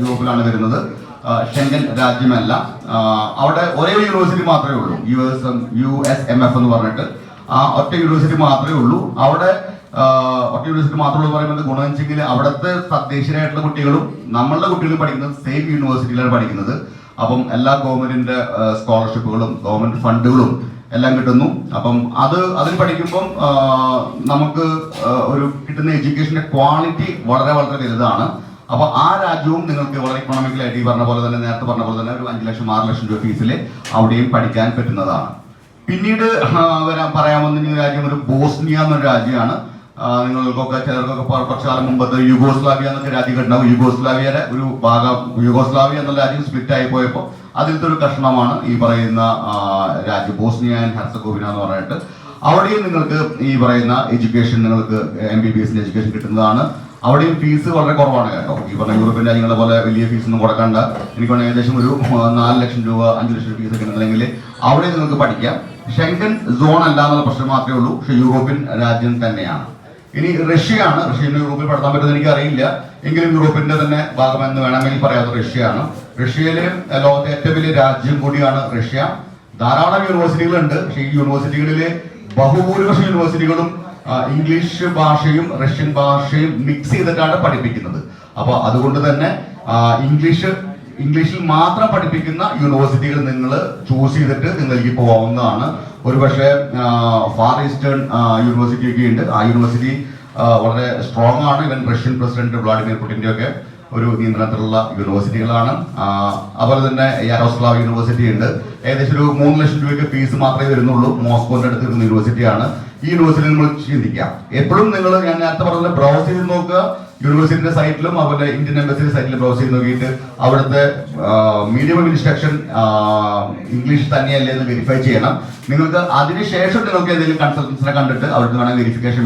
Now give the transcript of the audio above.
യൂറോപ്പിലാണ് വരുന്നത്. ഷെങ്കൻ രാജ്യമല്ല. അവിടെ ഒരേ യൂണിവേഴ്സിറ്റി മാത്രമേ ഉള്ളൂ, USMF എന്ന് പറഞ്ഞിട്ട് ആ ഒറ്റ യൂണിവേഴ്സിറ്റി മാത്രമേ ഉള്ളൂ. അവിടെ ഒറ്റ യൂണിവേഴ്സിറ്റി മാത്രമേ പറയുന്നത് ഗുണം വെച്ചെങ്കിൽ അവിടുത്തെ തദ്ദേശീയരായിട്ടുള്ള കുട്ടികളും നമ്മളുടെ കുട്ടികളും പഠിക്കുന്നത് സെയിം യൂണിവേഴ്സിറ്റിയിലാണ് പഠിക്കുന്നത്. അപ്പം എല്ലാ ഗവൺമെന്റിന്റെ സ്കോളർഷിപ്പുകളും ഗവൺമെന്റ് ഫണ്ടുകളും എല്ലാം കിട്ടുന്നു. അപ്പം അതിൽ പഠിക്കുമ്പം നമുക്ക് ഒരു കിട്ടുന്ന എഡ്യൂക്കേഷന്റെ ക്വാളിറ്റി വളരെ വളരെ വലുതാണ്. അപ്പൊ ആ രാജ്യവും നിങ്ങൾക്ക് വളരെ ഇക്കണോമിക്കലായിട്ട് ഈ പറഞ്ഞ പോലെ തന്നെ നേരത്തെ പറഞ്ഞ പോലെ തന്നെ ഒരു 5 ലക്ഷം 6 ലക്ഷം രൂപ ഫീസിൽ അവിടെയും പഠിക്കാൻ പറ്റുന്നതാണ്. പിന്നീട് പറയാവുന്ന രാജ്യം ഒരു ബോസ്നിയ എന്നൊരു രാജ്യമാണ്. നിങ്ങൾക്കൊക്കെ ചിലർക്കൊക്കെ കുറച്ചു കാലം മുമ്പത്തെ യുഗോസ്ലാവിയ എന്നൊക്കെ രാജ്യം ഉണ്ടാവും. യുഗോസ്ലാവിയയുടെ ഒരു ഭാഗം, യുഗോസ്ലാവിയ എന്നുള്ള രാജ്യം സ്പ്ലിറ്റ് ആയി പോയപ്പോൾ അതിലത്തെ ഒരു കഷ്ണമാണ് ഈ പറയുന്ന രാജ്യം ബോസ്നിയ ആൻഡ് ഹെർസഗോവിന എന്ന് പറഞ്ഞിട്ട്. അവിടെയും നിങ്ങൾക്ക് ഈ പറയുന്ന എഡ്യൂക്കേഷൻ, നിങ്ങൾക്ക് MBBS എഡ്യൂക്കേഷൻ കിട്ടുന്നതാണ്. അവിടെയും ഫീസ് വളരെ കുറവാണ് കേട്ടോ. ഈ പറഞ്ഞ യൂറോപ്യൻ രാജ്യങ്ങളെ പോലെ വലിയ ഫീസൊന്നും കൊടുക്കണ്ട. എനിക്ക് ഏകദേശം ഒരു 4 ലക്ഷം രൂപ 5 ലക്ഷം രൂപ ഫീസ് ഒക്കെ ഉണ്ടെങ്കിൽ അവിടെ നിങ്ങൾക്ക് പഠിക്കാം. ഷെങ്കൻ സോൺ അല്ല എന്നുള്ള പ്രശ്നം മാത്രമേ ഉള്ളൂ, പക്ഷെ യൂറോപ്യൻ രാജ്യം തന്നെയാണ്. ഇനി റഷ്യയാണ്. റഷ്യയിൽ യൂറോപ്പിൽ പഠിത്താൻ പറ്റുമെന്ന് എനിക്ക് അറിയില്ല, എങ്കിലും യൂറോപ്പിന്റെ തന്നെ ഭാഗമെന്ന് വേണമെങ്കിൽ പറയാത്ത റഷ്യയാണ്. റഷ്യയിലെ ലോകത്തെ ഏറ്റവും വലിയ രാജ്യം കൂടിയാണ് റഷ്യ. ധാരാളം യൂണിവേഴ്സിറ്റികളുണ്ട്, പക്ഷേ ഈ യൂണിവേഴ്സിറ്റികളിലെ ബഹുഭൂരിപക്ഷം യൂണിവേഴ്സിറ്റികളും ഇംഗ്ലീഷ് ഭാഷയും റഷ്യൻ ഭാഷയും മിക്സ് ചെയ്തിട്ടാണ് പഠിപ്പിക്കുന്നത്. അപ്പൊ അതുകൊണ്ട് തന്നെ ഇംഗ്ലീഷിൽ മാത്രം പഠിപ്പിക്കുന്ന യൂണിവേഴ്സിറ്റികൾ നിങ്ങൾ ചൂസ് ചെയ്തിട്ട് നിങ്ങൾക്ക് പോകാവുന്നതാണ്. ഒരുപക്ഷെ ഫാർ ഈസ്റ്റേൺ യൂണിവേഴ്സിറ്റി ഒക്കെ ഉണ്ട്. ആ യൂണിവേഴ്സിറ്റി വളരെ സ്ട്രോങ് ആണ്. ഇവൻ റഷ്യൻ പ്രസിഡന്റ് വ്ളാഡിമിർ പുടിന്റെ ഒക്കെ ഒരു നിയന്ത്രണത്തിലുള്ള യൂണിവേഴ്സിറ്റികളാണ്. അതുപോലെ തന്നെ യാരോസ്ലാവ് യൂണിവേഴ്സിറ്റി ഉണ്ട്. ഏകദേശം ഒരു 3 ലക്ഷം രൂപയ്ക്ക് ഫീസ് മാത്രമേ വരുന്നുള്ളൂ. മോസ്കോന്റെ അടുത്ത് വരുന്ന യൂണിവേഴ്സിറ്റിയാണ്. ഈ യൂണിവേഴ്സിറ്റി നമ്മൾ ചിന്തിക്കാം. എപ്പോഴും നിങ്ങൾ ഞാൻ നേരത്തെ പറഞ്ഞ ബ്രൗസ് ചെയ്ത് നോക്കുക. യൂണിവേഴ്സിറ്റിയുടെ സൈറ്റിലും അതുപോലെ ഇന്ത്യൻ എംബസിയുടെ സൈറ്റിലും ബ്രൗസ് ചെയ്ത് നോക്കിയിട്ട് അവിടുത്തെ മീഡിയം ഓഫ് ഇൻസ്ട്രക്ഷൻ ഇംഗ്ലീഷ് തന്നെയല്ലേ എന്ന് വെരിഫൈ ചെയ്യണം. നിങ്ങൾക്ക് അതിനുശേഷം നിങ്ങൾക്ക് ഏതെങ്കിലും കൺസൾട്ടൻസിനെ കണ്ടിട്ട് അവർക്ക് വേണമെങ്കിൽ വെരിഫിക്കേഷൻ